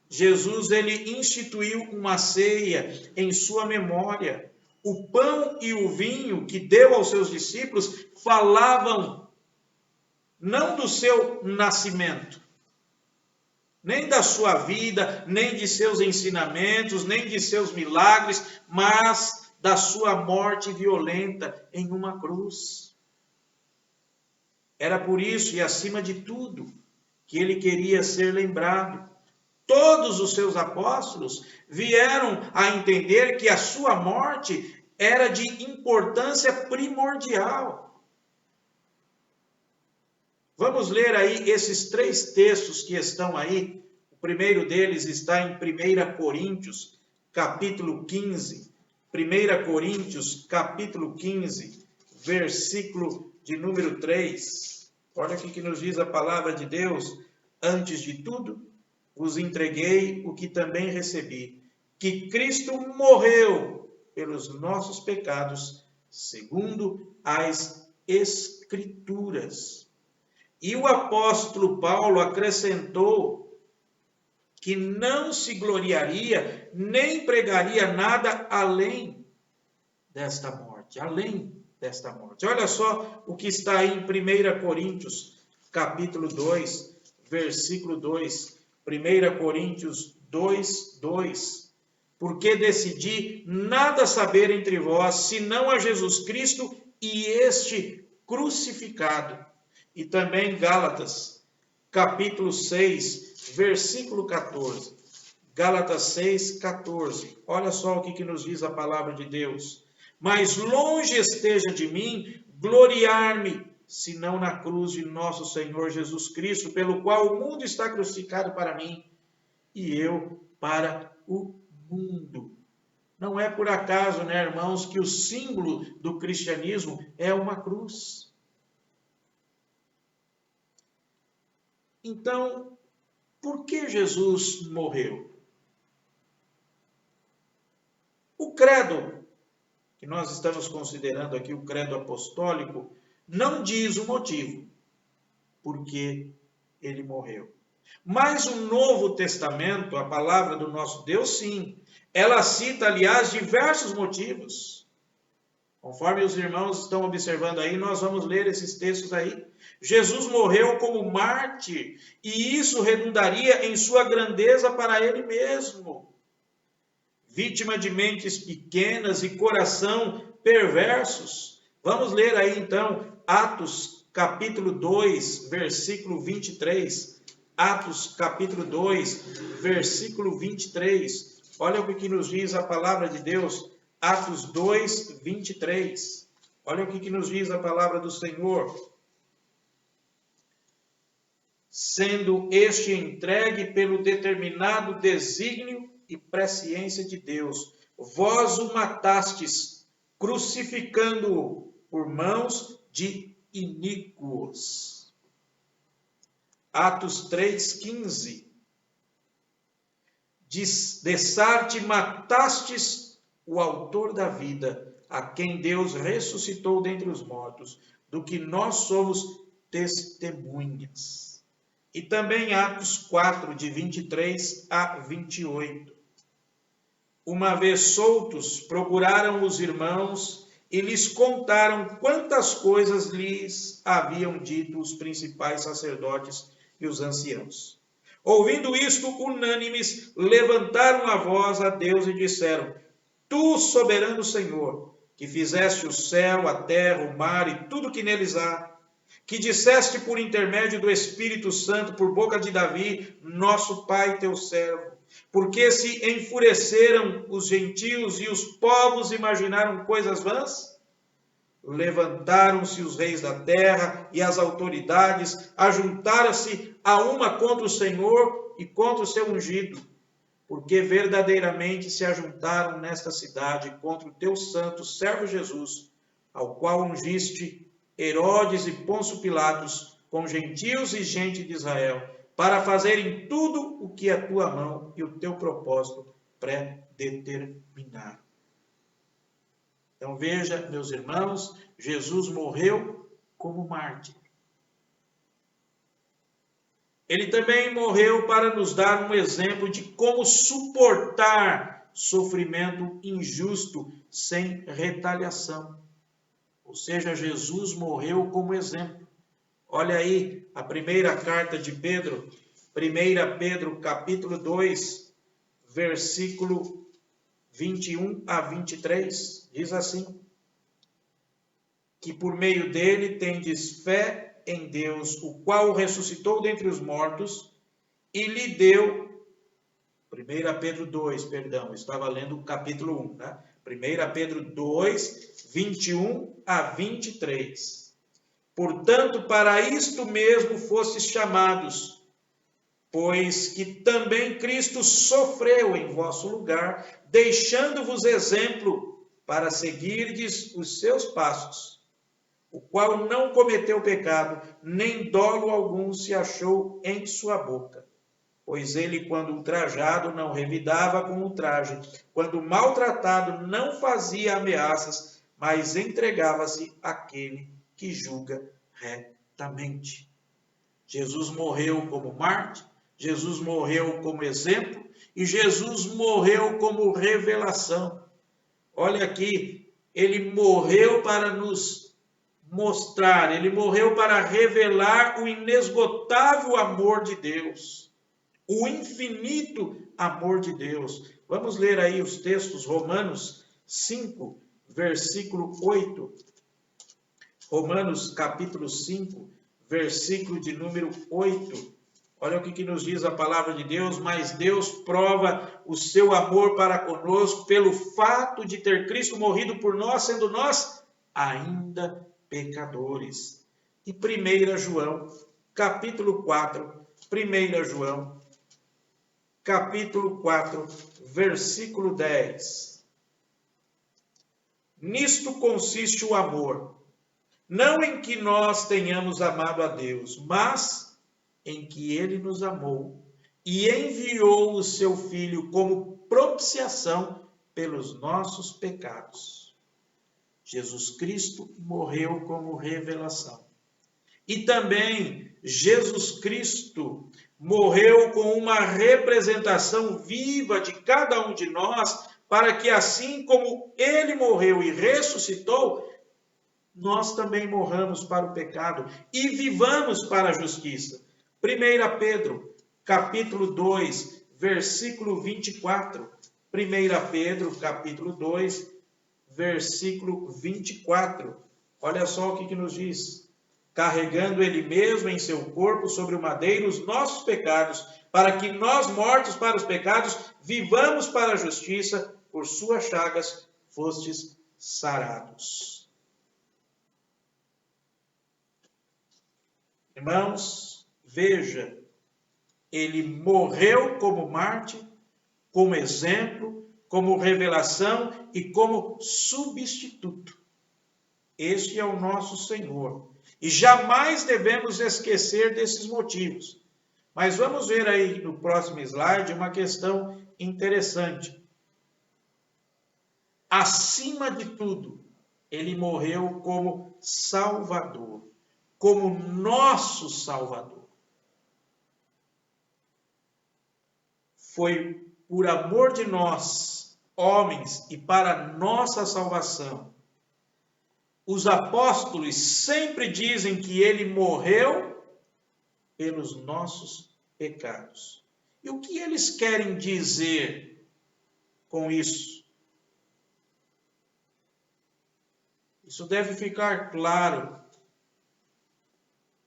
Jesus ele instituiu uma ceia em sua memória. O pão e o vinho que deu aos seus discípulos falavam não do seu nascimento, nem da sua vida, nem de seus ensinamentos, nem de seus milagres, mas da sua morte violenta em uma cruz. Era por isso e acima de tudo que ele queria ser lembrado. Todos os seus apóstolos vieram a entender que a sua morte era de importância primordial. Vamos ler aí esses 3 textos que estão aí. O primeiro deles está em 1 Coríntios, capítulo 15. 1 Coríntios, capítulo 15, versículo de número 3. Olha o que nos diz a palavra de Deus. Antes de tudo, vos entreguei o que também recebi, que Cristo morreu pelos nossos pecados, segundo as Escrituras. E o apóstolo Paulo acrescentou que não se gloriaria, nem pregaria nada além desta morte, Olha só o que está aí em 1 Coríntios, capítulo 2, versículo 2. 1 Coríntios 2, 2. Porque decidi nada saber entre vós, senão a Jesus Cristo e este crucificado. E também Gálatas, capítulo 6, versículo 14. Gálatas 6, 14. Olha só o que nos diz a palavra de Deus. Mas longe esteja de mim gloriar-me, senão na cruz de nosso Senhor Jesus Cristo, pelo qual o mundo está crucificado para mim, e eu para o mundo. Não é por acaso, né, irmãos, que o símbolo do cristianismo é uma cruz. Então, por que Jesus morreu? O credo que nós estamos considerando aqui, o credo apostólico, não diz o motivo por que ele morreu. Mas o Novo Testamento, a palavra do nosso Deus, sim, ela cita, aliás, diversos motivos. Conforme os irmãos estão observando aí, nós vamos ler esses textos aí. Jesus morreu como mártir, e isso redundaria em sua grandeza para ele mesmo. Vítima de mentes pequenas e coração perversos. Vamos ler aí então Atos capítulo 2, versículo 23. Atos capítulo 2, versículo 23. Olha o que nos diz a palavra de Deus. Atos 2, 23. Olha o que nos diz a palavra do Senhor. Sendo este entregue pelo determinado desígnio e presciência de Deus, vós o matastes, crucificando-o por mãos de iníquos. Atos 3,15. Dessarte matastes o autor da vida, a quem Deus ressuscitou dentre os mortos, do que nós somos testemunhas. E também Atos 4, de 23 a 28. Uma vez soltos, procuraram os irmãos e lhes contaram quantas coisas lhes haviam dito os principais sacerdotes e os anciãos. Ouvindo isto, unânimes, levantaram a voz a Deus e disseram: Tu, soberano Senhor, que fizeste o céu, a terra, o mar e tudo que neles há, que disseste por intermédio do Espírito Santo, por boca de Davi, nosso pai, teu servo, porque se enfureceram os gentios e os povos imaginaram coisas vãs? Levantaram-se os reis da terra e as autoridades, ajuntaram-se a uma contra o Senhor e contra o seu ungido, porque verdadeiramente se ajuntaram nesta cidade contra o teu santo servo Jesus, ao qual ungiste Herodes e Pôncio Pilatos, com gentios e gente de Israel, para fazerem tudo o que a tua mão e o teu propósito predeterminaram. Então veja, meus irmãos, Jesus morreu como mártir. Ele também morreu para nos dar um exemplo de como suportar sofrimento injusto sem retaliação. Ou seja, Jesus morreu como exemplo. Olha aí a primeira carta de Pedro, 1 Pedro capítulo 2, versículo 21 a 23, diz assim: que por meio dele tendes fé em Deus, o qual o ressuscitou dentre os mortos e lhe deu, 1 Pedro 2, perdão, estava lendo o capítulo 1, tá? 1 Pedro 2, 21 a 23. Portanto, para isto mesmo fostes chamados, pois que também Cristo sofreu em vosso lugar, deixando-vos exemplo para seguirdes os seus passos, o qual não cometeu pecado, nem dolo algum se achou em sua boca. Pois ele, quando ultrajado, não revidava com ultraje, quando maltratado, não fazia ameaças, mas entregava-se àquele que julga retamente. Jesus morreu como mártir, Jesus morreu como exemplo e Jesus morreu como revelação. Olha aqui, ele morreu para nos mostrar, ele morreu para revelar o inesgotável amor de Deus, o infinito amor de Deus. Vamos ler aí os textos, Romanos 5, versículo 8. Romanos capítulo 5, versículo de número 8. Olha o que nos diz a palavra de Deus: mas Deus prova o seu amor para conosco pelo fato de ter Cristo morrido por nós, sendo nós ainda pecadores. E 1 João, capítulo 4, 1 João, capítulo 4, versículo 10. Nisto consiste o amor, não em que nós tenhamos amado a Deus, mas em que ele nos amou e enviou o seu Filho como propiciação pelos nossos pecados. Jesus Cristo morreu como revelação. E também Jesus Cristo morreu com uma representação viva de cada um de nós, para que assim como ele morreu e ressuscitou, nós também morramos para o pecado e vivamos para a justiça. 1 Pedro, capítulo 2, versículo 24. 1 Pedro, capítulo 2, versículo 24. Olha só o que nos diz: carregando ele mesmo em seu corpo sobre o madeiro os nossos pecados, para que nós, mortos para os pecados, vivamos para a justiça, por suas chagas fostes sarados. Irmãos, veja, ele morreu como mártir, como exemplo, como revelação e como substituto. Este é o nosso Senhor. E jamais devemos esquecer desses motivos. Mas vamos ver aí no próximo slide uma questão interessante. Acima de tudo, ele morreu como Salvador, como nosso Salvador. Foi por amor de nós, homens, e para nossa salvação. Os apóstolos sempre dizem que ele morreu pelos nossos pecados. E o que eles querem dizer com isso? Isso deve ficar claro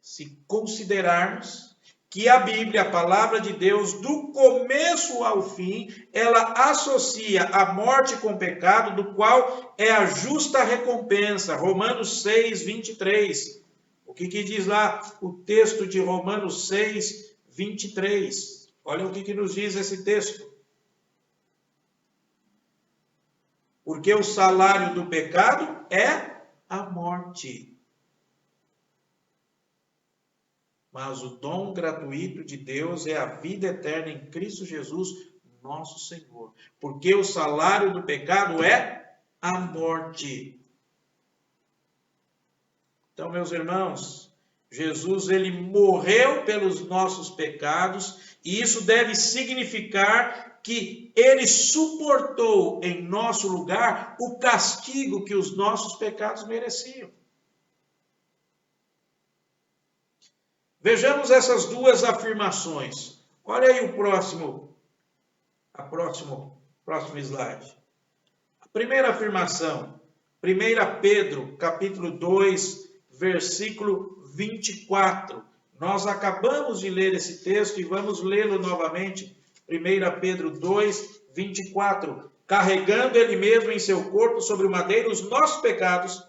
se considerarmos que a Bíblia, a palavra de Deus, do começo ao fim, ela associa a morte com o pecado, do qual é a justa recompensa. Romanos 6, 23. O que diz lá o texto de Romanos 6, 23? Olha o que nos diz esse texto. Porque o salário do pecado é a morte. Mas o dom gratuito de Deus é a vida eterna em Cristo Jesus, nosso Senhor. Porque o salário do pecado é a morte. Então, meus irmãos, Jesus, ele morreu pelos nossos pecados, e isso deve significar que ele suportou em nosso lugar o castigo que os nossos pecados mereciam. Vejamos essas duas afirmações. Olha aí o próximo slide. A primeira afirmação, 1 Pedro, capítulo 2, versículo 24. Nós acabamos de ler esse texto e vamos lê-lo novamente. 1 Pedro 2, 24. Carregando ele mesmo em seu corpo sobre o madeiro os nossos pecados,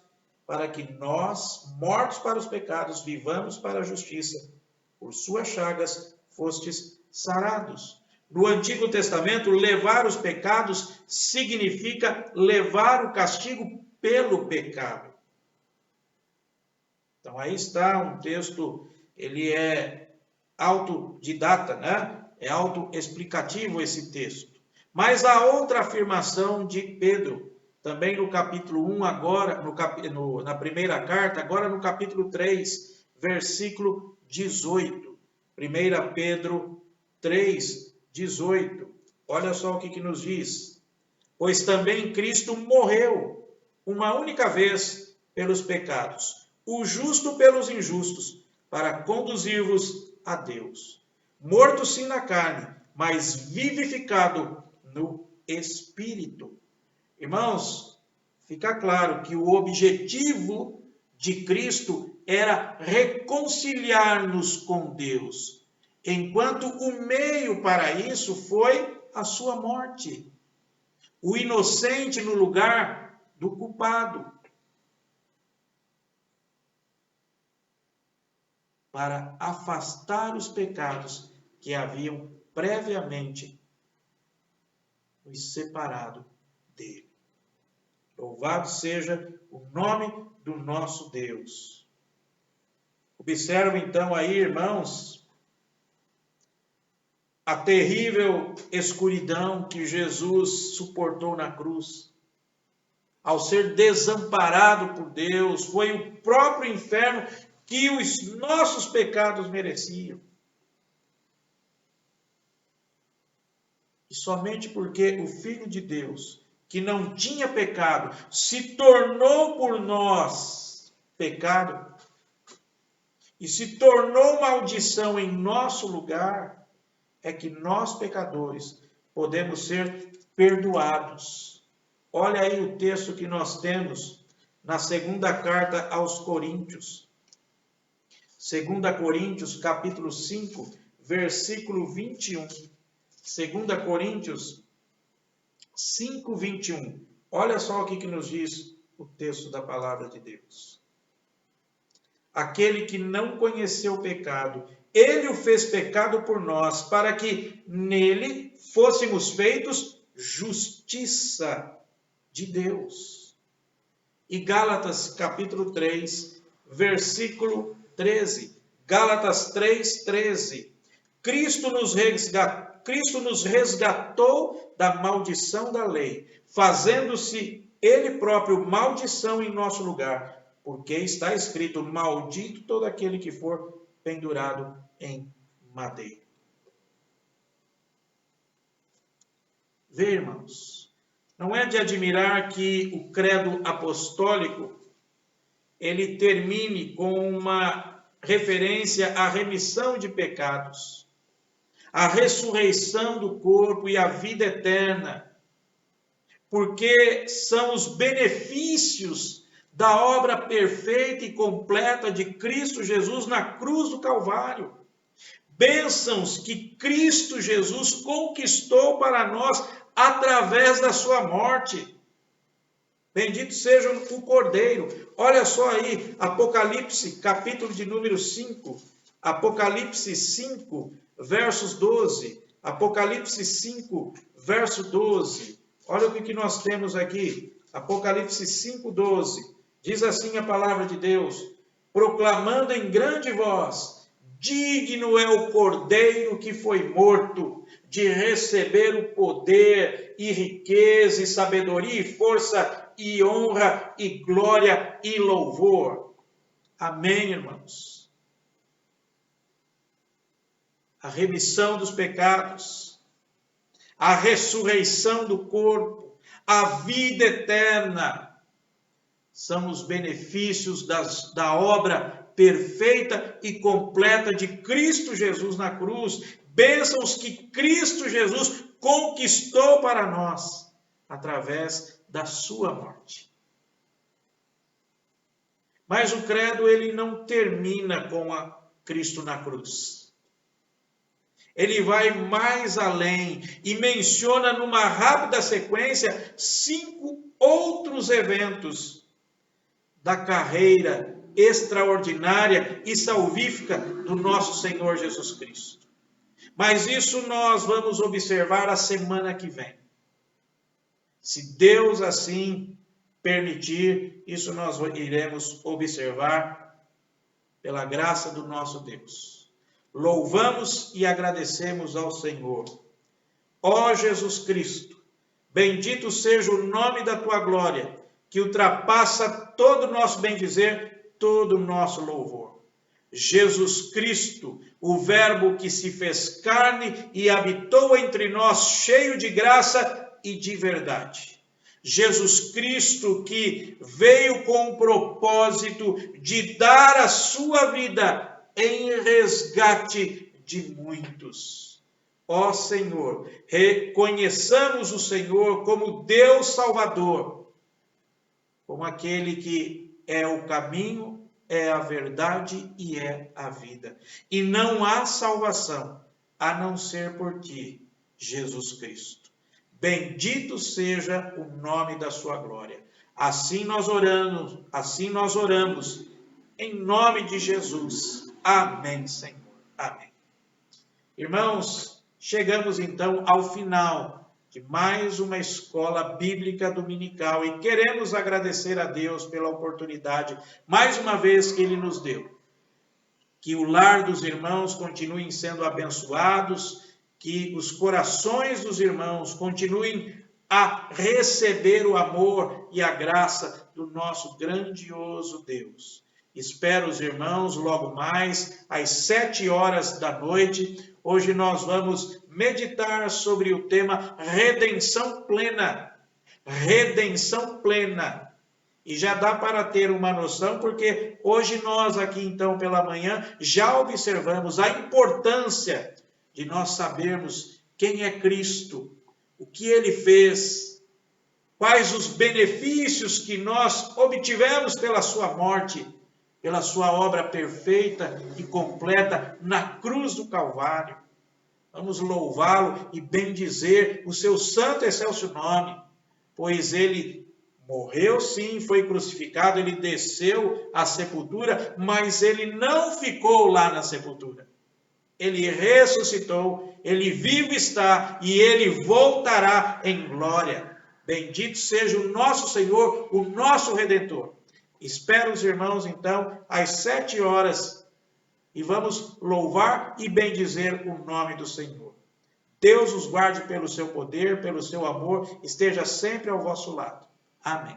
para que nós, mortos para os pecados, vivamos para a justiça. Por suas chagas fostes sarados. No Antigo Testamento, levar os pecados significa levar o castigo pelo pecado. Então, aí está um texto, ele é autodidata, né? É autoexplicativo esse texto. Mas a outra afirmação de Pedro, também no capítulo 1, agora, na primeira carta, agora no capítulo 3, versículo 18. 1 Pedro 3, 18. Olha só o que nos diz. Pois também Cristo morreu uma única vez pelos pecados, o justo pelos injustos, para conduzir-vos a Deus. Morto sim na carne, mas vivificado no Espírito. Irmãos, fica claro que o objetivo de Cristo era reconciliar-nos com Deus, enquanto o meio para isso foi a sua morte. O inocente no lugar do culpado. Para afastar os pecados que haviam previamente nos separado dele. Louvado seja o nome do nosso Deus. Observe então aí, irmãos, a terrível escuridão que Jesus suportou na cruz. Ao ser desamparado por Deus, foi o próprio inferno que os nossos pecados mereciam. E somente porque o Filho de Deus, que não tinha pecado, se tornou por nós pecado e se tornou maldição em nosso lugar, é que nós, pecadores, podemos ser perdoados. Olha aí o texto que nós temos na segunda carta aos Coríntios. 2 Coríntios, capítulo 5, versículo 21. 2 Coríntios 5, 21. Olha só o que nos diz o texto da palavra de Deus. Aquele que não conheceu o pecado, ele o fez pecado por nós, para que nele fôssemos feitos justiça de Deus. E Gálatas, capítulo 3, versículo 13. Gálatas 3, 13. Cristo nos resgatou da maldição da lei, fazendo-se ele próprio maldição em nosso lugar, porque está escrito: maldito todo aquele que for pendurado em madeira. Vê, irmãos, não é de admirar que o credo apostólico ele termine com uma referência à remissão de pecados, à ressurreição do corpo e à vida eterna, porque são os benefícios da obra perfeita e completa de Cristo Jesus na cruz do Calvário. bênçãos que Cristo Jesus conquistou para nós através da sua morte. Bendito seja o Cordeiro. Olha só aí, Apocalipse, capítulo de número 5, Apocalipse 5, versos 12. Apocalipse 5, verso 12. Olha o que nós temos aqui. Apocalipse 5, 12. Diz assim a palavra de Deus: proclamando em grande voz: digno é o Cordeiro que foi morto de receber o poder e riqueza e sabedoria e força e honra e glória e louvor. Amém, irmãos? A remissão dos pecados, a ressurreição do corpo, a vida eterna, são os benefícios da obra perfeita e completa de Cristo Jesus na cruz, bênçãos que Cristo Jesus conquistou para nós, através da sua morte. Mas o credo, ele não termina com a Cristo na cruz. Ele vai mais além e menciona numa rápida sequência 5 outros eventos da carreira extraordinária e salvífica do nosso Senhor Jesus Cristo. Mas isso nós vamos observar a semana que vem. Se Deus assim permitir, isso nós iremos observar pela graça do nosso Deus. Louvamos e agradecemos ao Senhor. Ó Jesus Cristo, bendito seja o nome da tua glória, que ultrapassa todo o nosso bem-dizer, todo o nosso louvor. Jesus Cristo, o Verbo que se fez carne e habitou entre nós, cheio de graça e de verdade. Jesus Cristo que veio com o propósito de dar a sua vida em resgate de muitos. Ó Senhor, reconheçamos o Senhor como Deus Salvador, como aquele que é o caminho, é a verdade e é a vida. E não há salvação a não ser por ti, Jesus Cristo. Bendito seja o nome da sua glória. Assim nós oramos, em nome de Jesus. Amém, Senhor. Amém. Irmãos, chegamos então ao final de mais uma escola bíblica dominical e queremos agradecer a Deus pela oportunidade, mais uma vez, que Ele nos deu. Que o lar dos irmãos continuem sendo abençoados, que os corações dos irmãos continuem a receber o amor e a graça do nosso grandioso Deus. Espero os irmãos logo mais às 7h da noite. Hoje nós vamos meditar sobre o tema redenção plena. Redenção plena. E já dá para ter uma noção, porque hoje nós aqui então pela manhã já observamos a importância de nós sabermos quem é Cristo, o que Ele fez, quais os benefícios que nós obtivemos pela sua morte, pela sua obra perfeita e completa na cruz do Calvário. Vamos louvá-lo e bendizer o seu santo e excelso nome, pois Ele morreu sim, foi crucificado, Ele desceu à sepultura, mas Ele não ficou lá na sepultura. Ele ressuscitou, Ele vivo está e Ele voltará em glória. Bendito seja o nosso Senhor, o nosso Redentor. Espero os irmãos então às 7h e vamos louvar e bendizer o nome do Senhor. Deus os guarde pelo seu poder, pelo seu amor, esteja sempre ao vosso lado. Amém.